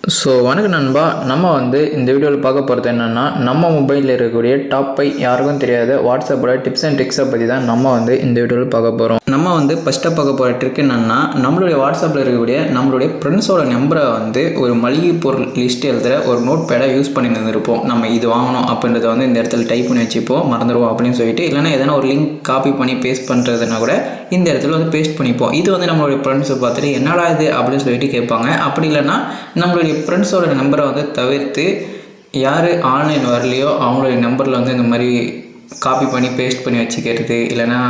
வணக்கம் நண்பா. நம்ம இந்த வீடியோவில் பார்க்க போகிறது என்னென்னா, நம்ம மொபைலில் இருக்கக்கூடிய டாப் 5 யாருக்கும் தெரியாத வாட்ஸ்அப்போட டிப்ஸ் அண்ட் ட்ரிக்ஸை பற்றி தான் நம்ம இந்த வீடியோவில் பார்க்க போகிறோம். நம்ம ஃபஸ்ட்டாக பார்க்க போகிற ட்ரிக் என்னென்னா, நம்மளுடைய வாட்ஸ்அப்பில் இருக்கக்கூடிய நம்மளுடைய ஃப்ரெண்ட்ஸோட நம்பரை ஒரு மளிகை பொருள் லிஸ்ட் எழுதுகிற ஒரு நோட் பேடை யூஸ் பண்ணி இருந்திருப்போம். நம்ம இது வாங்கணும் அப்படின்றத இந்த இடத்துல டைப் பண்ணி வச்சுப்போம், மறந்துடுவோம் அப்படின்னு சொல்லிட்டு. இல்லைனா எதனா ஒரு லிங்க் காப்பி பண்ணி பேஸ்ட் பண்ணுறதுனா கூட இந்த இடத்துல பேஸ்ட் பண்ணிப்போம். இது நம்மளுடைய ஃப்ரெண்ட்ஸை பார்த்துட்டு என்னடா இது அப்படின்னு சொல்லிட்டு கேட்பாங்க. அப்படி இல்லைனா நம்மளுடைய ஃப்ரெண்ட்ஸோட நம்பரை தவிர்த்து யார் ஆன்லைன் வரலையோ அவங்களுடைய நம்பரில் இந்த மாதிரி காப்பி பண்ணி பேஸ்ட் பண்ணி வச்சுக்கிறது, இல்லைனா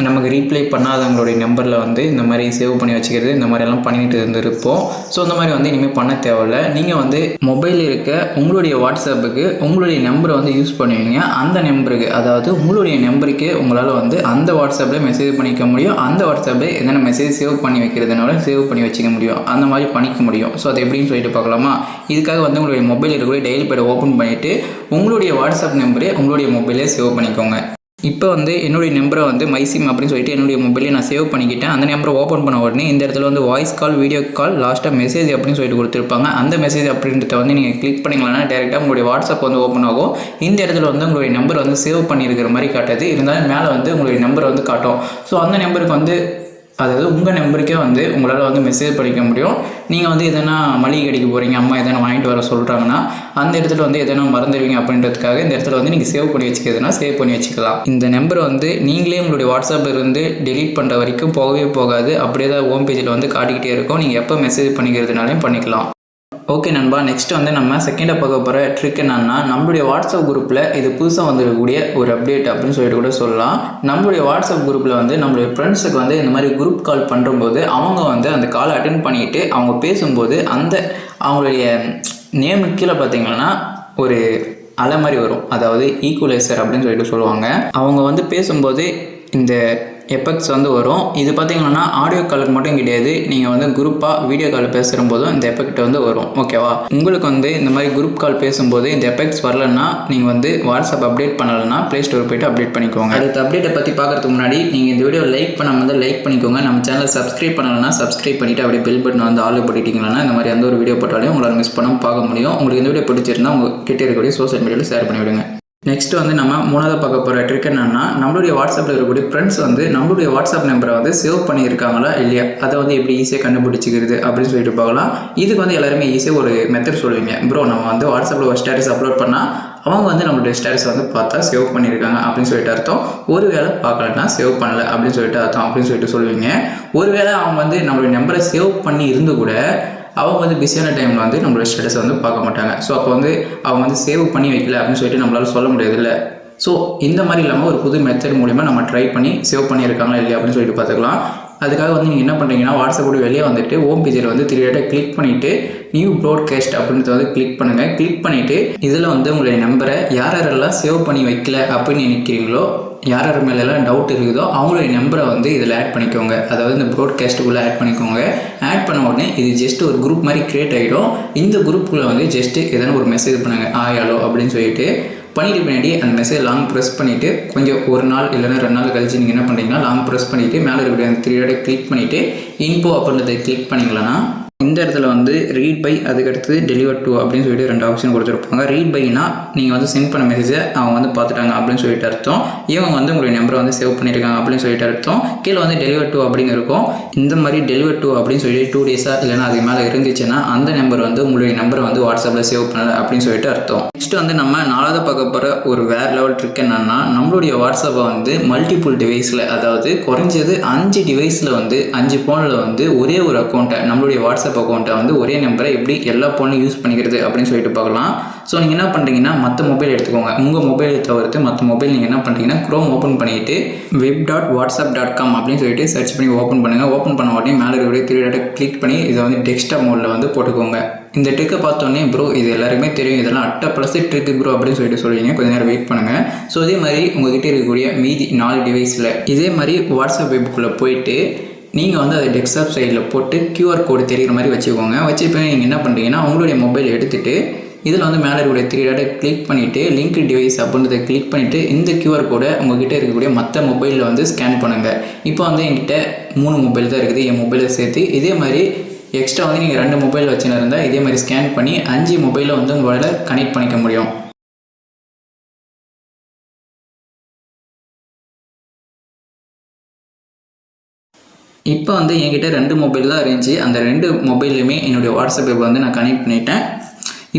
நமக்கு ரீப்ளை பண்ணாதவங்களுடைய நம்பரில் இந்த மாதிரி சேவ் பண்ணி வச்சுக்கிறது, இந்த மாதிரியெல்லாம் பண்ணிட்டு இருந்திருப்போம். ஸோ இந்த மாதிரி இனிமேல் பண்ண தேவையில்லை. நீங்கள் மொபைலில் இருக்க உங்களுடைய வாட்ஸ்அப்புக்கு உங்களுடைய நம்பரை யூஸ் பண்ணுவீங்க. அந்த நம்பருக்கு, அதாவது உங்களுடைய நம்பருக்கு உங்களால் அந்த வாட்ஸ்அப்பில் மெசேஜ் பண்ணிக்க முடியும். அந்த வாட்ஸ்அப்பில் என்னென்ன மெசேஜ் சேவ் பண்ணி வைக்கிறதுனால சேவ் பண்ணி வச்சுக்க முடியும், அந்த மாதிரி பண்ணிக்க முடியும். ஸோ அது எப்படின்னு சொல்லிட்டு பார்க்கலாமா? இதுக்காக உங்களுடைய மொபைல் இருக்கக்கூடிய டெய்லி பேடை ஓப்பன் பண்ணிவிட்டு உங்களுடைய வாட்ஸ்அப் நம்பரை உங்களுடைய மொபைலே சேவ் பண்ணிக்கோங்க. இப்போ என்னுடைய நம்பரை மைசிம் அப்படின்னு சொல்லிட்டு என்னுடைய மொபைலே நான் சேவ் பண்ணிக்கிட்டேன். அந்த நம்பரை ஓப்பன் பண்ண உடனே இந்த இடத்துல வாய்ஸ் கால், வீடியோ கால், லாஸ்ட்டாக மெசேஜ் அப்படின்னு சொல்லிட்டு கொடுத்துருப்பாங்க. அந்த மெசேஜ் அப்படின்றத நீங்கள் கிளிக் பண்ணிங்களா டேரெக்டாக உங்களுடைய வாட்ஸ்அப் ஓப்பன் ஆகும். இந்த இடத்துல உங்களுடைய நம்பர் சேவ் பண்ணியிருக்கிற மாதிரி காட்டுது. இருந்தாலும் மேலே உங்களுடைய நம்பர் காட்டும். ஸோ அந்த நம்பருக்கு அதாவது உங்கள் நம்பருக்கே உங்களால் மெசேஜ் பண்ணிக்க முடியும். நீங்கள் எதனா மளிகை கடைக்கு போகிறீங்க, அம்மா எதனா வாங்கிட்டு வர சொல்கிறாங்கன்னா அந்த இடத்துல எதனா மறந்துடுவீங்க அப்படின்றதுக்காக இந்த இடத்துல நீங்கள் சேவ் பண்ணி வச்சுக்கிறதுனா சேவ் பண்ணி வச்சுக்கலாம். இந்த நம்பரை நீங்களே உங்களுடைய வாட்ஸ்அப்பில் இருந்து டெலீட் பண்ணுற வரைக்கும் போகவே போகாது. அப்படியே தான் ஹோம் பேஜில் காட்டிக்கிட்டே இருக்கும். நீங்கள் எப்போ மெசேஜ் பண்ணிக்கிறதுனாலையும் பண்ணிக்கலாம். ஓகே நண்பா, நெக்ஸ்ட் நம்ம செகண்டாக பார்க்க போகிற ட்ரிக் என்னன்னா, நம்மளுடைய வாட்ஸ்அப் குரூப்பில் இது புதுசாக வந்துருக்கக்கூடிய ஒரு அப்டேட் அப்படின்னு சொல்லிட்டு கூட சொல்லலாம். நம்மளுடைய வாட்ஸ்அப் குரூப்பில் நம்மளுடைய ஃப்ரெண்ட்ஸுக்கு இந்த மாதிரி குரூப் கால் பண்ணும்போது அவங்க அந்த காலை அட்டென்ட் பண்ணிவிட்டு அவங்க பேசும்போது அவங்களுடைய நேமுக்கு கீழே பார்த்தீங்கன்னா ஒரு அலை மாதிரி வரும். அதாவது ஈக்குவலைசர் அப்படின்னு சொல்லிட்டு சொல்லுவாங்க. அவங்க பேசும்போது இந்த எஃபெக்ட்ஸ் வரும். இது பார்த்தீங்கன்னா ஆடியோ காலுக்கு மட்டும் கிடையாது, நீங்கள் குரூப்பாக வீடியோ கால் பேசும்போதும் இந்த எஃபெக்ட் வரும். ஓகேவா? உங்களுக்கு இந்த மாதிரி குரூப் கால் பேசும்போது இந்த எஃபெக்ட்ஸ் வரலன்னா நீங்கள் வாட்ஸ்அப் அப்டேட் பண்ணலைன்னா ப்ளே ஸ்டோர் போய்ட்டு அப்டேட் பண்ணிக்கோங்க. அடுத்த அப்டேட்டை பற்றி பார்க்குறதுக்கு முன்னாடி நீங்கள் இந்த வீடியோ லைக் பண்ணாமல் லைக் பண்ணிக்கோங்க. நம்ம சேனலை சப்ஸ்கிரைப் பண்ணலைன்னா சப்ஸ்கிரைப் பண்ணிவிட்டு அப்படியே பெல் பட்டன் ஆல் போட்டுட்டிங்கன்னா இந்த மாதிரி ஒரு வீடியோ போட்டாலே உங்களால் மிஸ் பண்ணாமல் பார்க்க முடியும். உங்களுக்கு இந்த வீடியோ பிடிச்சிருந்தா உங்கள் கிட்டே இருக்கக்கூடிய சோஷியல் மீடியாவில் ஷேர் பண்ணிவிடுங்க. நெக்ஸ்ட் நம்ம மூணாவது பார்க்க போகிற ட்ரிக் என்னன்னா, நம்மளுடைய வாட்ஸ்அப்பில் இருக்கக்கூடிய ஃப்ரெண்ட்ஸ் நம்மளுடைய வாட்ஸ்அப் நம்பரை சேவ் பண்ணியிருக்காங்களா இல்லையா, அதை எப்படி ஈஸியாக கண்டுபிடிச்சிக்கிறது அப்படின்னு சொல்லிட்டு பார்க்கலாம். இதுக்கு எல்லாருமே ஈஸியாக ஒரு மெத்தட் சொல்லுவீங்க. ப்ரோ, நம்ம வாட்ஸ்அப்பில் ஒரு ஸ்டேட்டஸ் அப்லோட் பண்ணால் அவங்க நம்மளுடைய ஸ்டேட்டஸ் பார்த்தா சேவ் பண்ணியிருக்காங்க அப்படின்னு சொல்லிட்டு அர்த்தம். ஒருவேளை பார்க்கலன்னா சேவ் பண்ணலை அப்படின்னு சொல்லிட்டு அர்த்தம் அப்படின்னு சொல்லிட்டு சொல்லுவீங்க. ஒருவேளை அவங்க நம்மளுடைய நம்பரை சேவ் பண்ணி இருந்து கூட அவங்க பிஸியான டைமில் நம்மளோட ஸ்டேட்டஸை பார்க்க மாட்டாங்க. ஸோ அப்போ அவங்க சேவ் பண்ணி வைக்கல அப்படின்னு சொல்லிட்டு நம்மளால் சொல்ல முடியாதுல்ல. ஸோ இந்த மாதிரி இல்லாமல் ஒரு புது மெத்தட் மூலிமா நம்ம ட்ரை பண்ணி சேவ் பண்ணியிருக்காங்களா இல்லையா அப்படின்னு சொல்லிட்டு பார்த்துக்கலாம். அதுக்காக நீங்கள் என்ன பண்ணுறீங்கன்னா, வாட்ஸ்அப்போட வெளியே ஹோம் பேஜில் 3 டாட்டை கிளிக் பண்ணிவிட்டு நியூ ப்ராட்காஸ்ட் அப்படின்றத கிளிக் பண்ணுங்கள். கிளிக் பண்ணிவிட்டு இதில் உங்களுடைய நம்பரை யாரெல்லாம் சேவ் பண்ணி வைக்கல அப்படின்னு நினைக்கிறீங்களோ, யார் மேலெல்லாம் டவுட் இருக்குதோ அவங்களுடைய நம்பரை இதில் ஆட் பண்ணிக்கோங்க. அதாவது இந்த ப்ராட்காஸ்ட்டுக்குள்ளே ஆட் பண்ணிக்கோங்க. ஆட் பண்ண உடனே இது ஜஸ்ட் ஒரு குரூப் மாதிரி க்ரியேட் ஆகிடும். இந்த குரூப்புக்குள்ளே ஜஸ்ட்டு எதனா ஒரு மெசேஜ் பண்ணுங்கள், ஹலோ அப்படின்னு சொல்லிட்டு பண்ணிட்டு பின்னாடி அந்த மெசேஜ் லாங் ப்ரெஸ் பண்ணிவிட்டு கொஞ்சம் ஒரு நாள் இல்லைன்னா 2 நாள் கழிச்சு நீங்கள் என்ன பண்ணுறீங்கன்னா, லாங் ப்ரெஸ் பண்ணிவிட்டு மேலே இருக்கக்கூடிய அந்த 3 டாட்டை கிளிக் பண்ணிவிட்டு இன்ஃபோ அப்படின்றத கிளிக் பண்ணிங்களன்னா இந்த இடத்துல ரீட் பை, அதுக்கடுத்து டெலிவர் டு அப்படின்னு சொல்லிட்டு 2 ஆப்ஷன் கொடுத்துருப்பாங்க. ரீட் பைனா நீங்கள் சென்ட் பண்ண மெசேஜை அவங்க பார்த்துட்டாங்க அப்படின்னு சொல்லிட்டு அர்த்தம். இவங்க உங்களுடைய நம்பரை சேவ் பண்ணியிருக்காங்க அப்படின்னு சொல்லிட்டு அர்த்தம். கீழே டெலிவர் டு அப்படின்னு இருக்கும். இந்த மாதிரி டெலிவர் டு அப்படின்னு சொல்லிட்டு 2 டேஸாக இல்லைனா அதுக்கு மேலே இருந்துச்சுன்னா அந்த நம்பர் உங்களுடைய நம்பரை வாட்ஸ்அப்பில் சேவ் பண்ணலை அப்படின்னு சொல்லிட்டு அர்த்தம். நெக்ஸ்ட் நம்ம 4வது பார்க்க போகிற ஒரு வேறு லெவல் ட்ரிக் என்னன்னா, நம்மளுடைய வாட்ஸ்அப்பை மல்டிபிள் டிவைஸில், அதாவது குறைஞ்சது 5 டிவைஸில் 5 ஃபோனில் ஒரே ஒரு அக்கௌண்ட்டை, நம்மளுடைய வாட்ஸ்அப் அக்கௌண்ட்டை ஒரே நம்பரை எப்படி எல்லா ஃபோன்லையும் யூஸ் பண்ணிக்கிறது அப்படின்னு சொல்லிட்டு பார்க்கலாம். ஸோ நீங்கள் என்ன பண்ணுறீங்கன்னா, மற்ற மொபைல் எடுத்துக்கோங்க. உங்கள் மொபைலை தவிர்த்து மற்ற மொபைல் நீங்கள் என்ன பண்ணுறீங்கன்னா, க்ரோம் ஓப்பன் பண்ணிவிட்டு web.whatsapp.com அப்படின்னு சொல்லிட்டு சர்ச் பண்ணி ஓப்பன் பண்ணுங்கள். ஓப்பன் பண்ண உடனே மேலே இருக்கக்கூடிய 3 டாட்டை கிளிக் பண்ணி இதை டெஸ்க்டாப் மோடில் போட்டுக்கோங்க. இந்த ட்ரிக்கை பார்த்தோன்னே ப்ரோ இது எல்லாருமே தெரியும், இதெல்லாம் ++ ட்ரிக்கு ப்ரோ அப்படின்னு சொல்லிட்டு சொல்லுவீங்க. கொஞ்சம் நேரம் வெயிட் பண்ணுங்கள். ஸோ இதே மாதிரி உங்கள்கிட்ட இருக்கக்கூடிய மீதி 4 டிவைஸில் இதே மாதிரி வாட்ஸ்அப் வெப்புக்குள்ளே போயிட்டு நீங்கள் அதை டெஸ்க்டாப் சைடில் போட்டு QR கோடு தெரிகிற மாதிரி வச்சுக்கோங்க. வச்சுப்போ நீங்கள் என்ன பண்ணுறீங்கன்னா, உங்களுடைய மொபைல் எடுத்துகிட்டு இதில் மேலே இருக்கக்கூடிய 3 டாட்டை கிளிக் பண்ணிவிட்டு லிங்க் டிவைஸ் அப்படின்றத கிளிக் பண்ணிவிட்டு இந்த QR கோடை உங்கள்கிட்ட இருக்கக்கூடிய மற்ற மொபைலில் ஸ்கேன் பண்ணுங்கள். இப்போ என்கிட்ட 3 மொபைல் தான் இருக்குது, என் மொபைலை சேர்த்து. இதே மாதிரி எக்ஸ்ட்ரா வந்து நீங்கள் 2 மொபைல் வச்சுன்னு இருந்தால் இதே மாதிரி ஸ்கேன் பண்ணி 5 மொபைலில் வந்து உங்களால் கனெக்ட் பண்ணிக்க முடியும். இப்போ வந்து என்கிட்ட 2 மொபைல் தான் இருந்துச்சு. அந்த 2 மொபைல்லையுமே என்னுடைய வாட்ஸ்அப் ஆப் வந்து நான் கனெக்ட் பண்ணிட்டேன்.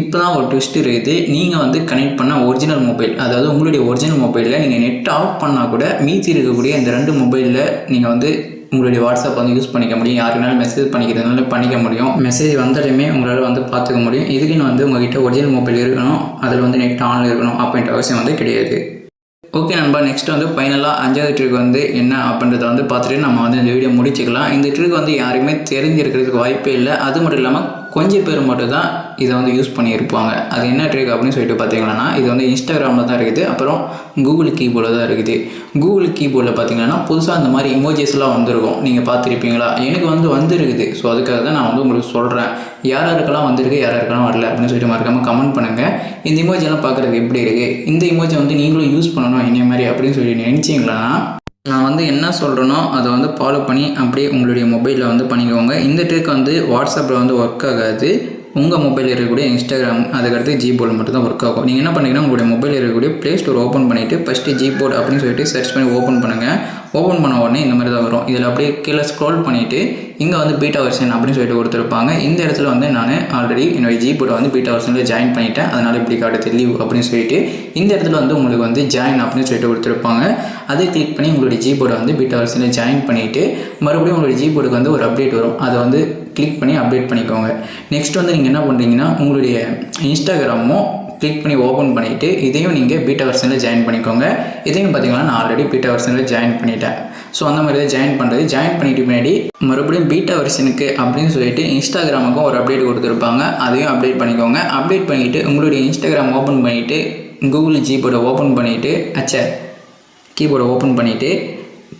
இப்போ தான் ஒரு ட்விஸ்ட் இருக்குது. நீங்கள் வந்து கனெக்ட் பண்ண ஒரிஜினல் மொபைல், அதாவது உங்களுடைய ஒரிஜினல் மொபைலில் நீங்கள் நெட் ஆஃப் பண்ணால் கூட மீதி இருக்கக்கூடிய இந்த 2 மொபைலில் நீங்கள் வந்து உங்களுடைய வாட்ஸ்அப் வந்து யூஸ் பண்ணிக்க முடியும். யாருக்குனாலும் மெசேஜ் பண்ணிக்கிறதுனால பண்ணிக்க முடியும். மெசேஜ் வந்தாலுமே உங்களால் வந்து பார்த்துக்க முடியும். இதுக்குன்னு வந்து உங்கள்கிட்ட ஒரிஜினல் மொபைல் இருக்கணும், அதில் வந்து நெட் ஆனில் இருக்கணும் அப்படின்ற அவசியம் வந்து கிடையாது. ஓகே நண்பா, நெக்ஸ்ட் வந்து ஃபைனலாக 5வது ட்ரிக் வந்து என்ன அப்படின்றத வந்து பார்த்துட்டு நம்ம வந்து இந்த வீடியோ முடிச்சுக்கலாம். இந்த ட்ரிக் வந்து யாருமே தெரிஞ்சிருக்கிறதுக்கு வாய்ப்பே இல்லை. அது மட்டும் இல்லாமல் கொஞ்சம் பேர் மட்டும் தான் இதை வந்து யூஸ் பண்ணியிருப்பாங்க. அது என்ன ட்ரிக் அப்படின்னு சொல்லிட்டு பார்த்தீங்கன்னா, இது வந்து இன்ஸ்டாகிராமில் தான் இருக்குது, அப்புறம் கூகுள் கீபோர்டில் தான் இருக்குது. கூகுள் கீபோர்டில் பார்த்தீங்கன்னா புதுசாக அந்த மாதிரி இமோஜிஸ்லாம் வந்திருக்கும், நீங்கள் பார்த்துருப்பீங்களா? எனக்கு வந்து வந்துருக்குது. ஸோ அதுக்காக தான் நான் வந்து உங்களுக்கு சொல்கிறேன். யாருக்கெல்லாம் வந்திருக்கு, யாருக்கெல்லாம் வரல அப்படின்னு சொல்லிட்டு மறக்காமல் கமெண்ட் பண்ணுங்கள். இந்த இமோஜியெல்லாம் பார்க்குறதுக்கு எப்படி இருக்குது, இந்த இமோஜி வந்து நீங்களும் யூஸ் பண்ணணும் என்ன மாதிரி அப்படின்னு சொல்லி நினச்சிங்களா? நான் வந்து என்ன சொல்கிறேனோ அதை வந்து ஃபாலோ பண்ணி அப்படியே உங்களுடைய மொபைலில் வந்து பண்ணிக்கோங்க. இந்த ட்ரிக் வந்து வாட்ஸ்அப்பில் வந்து ஒர்க் ஆகாது. உங்கள் மொபைலில் இருக்கக்கூடிய இன்ஸ்டாகிராம், அதுக்கடுத்து ஜிபோர்டு மட்டும் தான் ஒர்க் ஆகும். நீங்கள் என்ன பண்ணுறீங்கன்னா, உங்களுடைய மொபைலில் இருக்கக்கூடிய ப்ளே ஸ்டோர் ஓப்பன் பண்ணிவிட்டு ஃபஸ்ட்டு ஜிபோர்டு அப்படின்னு சொல்லிட்டு சர்ச் பண்ணி ஓப்பன் பண்ணுங்கள். ஓப்பன் பண்ண உடனே இந்த மாதிரி தான் வரும். இதில் அப்படியே கீழே ஸ்க்ரோல் பண்ணிவிட்டு இங்கே வந்து பீட்டா வெர்ஷன் அப்படின்னு சொல்லிட்டு கொடுத்துருப்பாங்க. இந்த இடத்துல வந்து நான் ஆல்ரெடி என்னுடைய ஜிபோர்டை வந்து பீட்டா வெர்ஷனில் ஜாயின் பண்ணிட்டேன், அதனால் இப்படி காட்டுது லீவ் அப்படின்னு சொல்லிட்டு. இந்த இடத்துல வந்து உங்களுக்கு வந்து ஜாயின் அப்படின்னு சொல்லிட்டு கொடுத்துருப்பாங்க. அதை கிளிக் பண்ணி உங்களுடைய ஜிபோர்டை வந்து பீட்டா வெர்ஷனில் ஜாயின் பண்ணிவிட்டு மறுபடியும் உங்களுடைய ஜிபோர்டுக்கு வந்து ஒரு அப்டேட் வரும், அதை வந்து கிளிக் பண்ணி அப்டேட் பண்ணிக்கோங்க. நெக்ஸ்ட் வந்து நீங்கள் என்ன பண்ணுறீங்கன்னா, உங்களுடைய இன்ஸ்டாகிராமும் கிளிக் பண்ணி ஓப்பன் பண்ணிவிட்டு இதையும் நீங்கள் பீட்டா வெர்ஷனில் ஜாயின் பண்ணிக்கோங்க. இதையும் பார்த்தீங்கன்னா நான் ஆல்ரெடி பீட்டா வெர்ஷனில் ஜாயின் பண்ணிட்டேன். ஸோ அந்த மாதிரி தான் ஜாயின் பண்ணுறது. ஜாயின் பண்ணிட்டு முன்னாடி மறுபடியும் பீட்டா வெர்ஷனுக்கு அப்படின்னு சொல்லிட்டு இன்ஸ்டாகிராமுக்கும் ஒரு அப்டேட் கொடுத்துருப்பாங்க, அதையும் அப்டேட் பண்ணிக்கோங்க. அப்டேட் பண்ணிவிட்டு உங்களுடைய இன்ஸ்டாகிராம் ஓப்பன் பண்ணிவிட்டு கூகுள் ஜிபோர்டை ஓப்பன் பண்ணிவிட்டு கீபோர்டை ஓப்பன் பண்ணிவிட்டு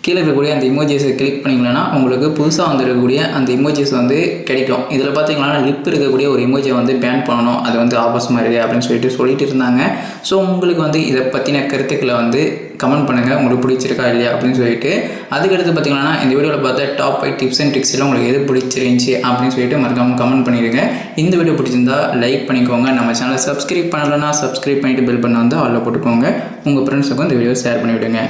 கீழே இருக்கக்கூடிய அந்த இமோஜிஸை கிளிக் பண்ணிங்களன்னா உங்களுக்கு புதுசாக வந்துருக்கக்கூடிய அந்த இமோஜிஸ் வந்து கிடைக்கும். இதில் பார்த்தீங்கன்னா லிப் இருக்கக்கூடிய ஒரு இமோஜியை வந்து பேன் பண்ணணும், அது வந்து ஆபாசமாக இருக்குது அப்படின்னு சொல்லிட்டு இருந்தாங்க. ஸோ உங்களுக்கு வந்து இதை பற்றின கருத்துக்களை வந்து கமெண்ட் பண்ணுங்கள், உங்களுக்கு பிடிச்சிருக்கா இல்லையா அப்படின்னு சொல்லிட்டு. அதுக்கடுத்து பார்த்தீங்கன்னா இந்த வீடியோவில் பார்த்த டாப் 5 டிப்ஸ் அண்ட் ட்ரிக்ஸ்லாம் உங்களுக்கு எது பிடிச்சிருந்துச்சி அப்படின்னு சொல்லிட்டு மறக்காமல் கமெண்ட் பண்ணிடுங்க. இந்த வீடியோ பிடிச்சிருந்தா லைக் பண்ணிக்கோங்க. நம்ம சேனலை சப்ஸ்கிரைப் பண்ணலைன்னா சப்ஸ்கிரைப் பண்ணிவிட்டு பெல் பண்ண வந்து ஆளில் போட்டுக்கோங்க. உங்கள் ஃப்ரெண்ட்ஸுக்கும் இந்த வீடியோ ஷேர் பண்ணிவிடுங்க.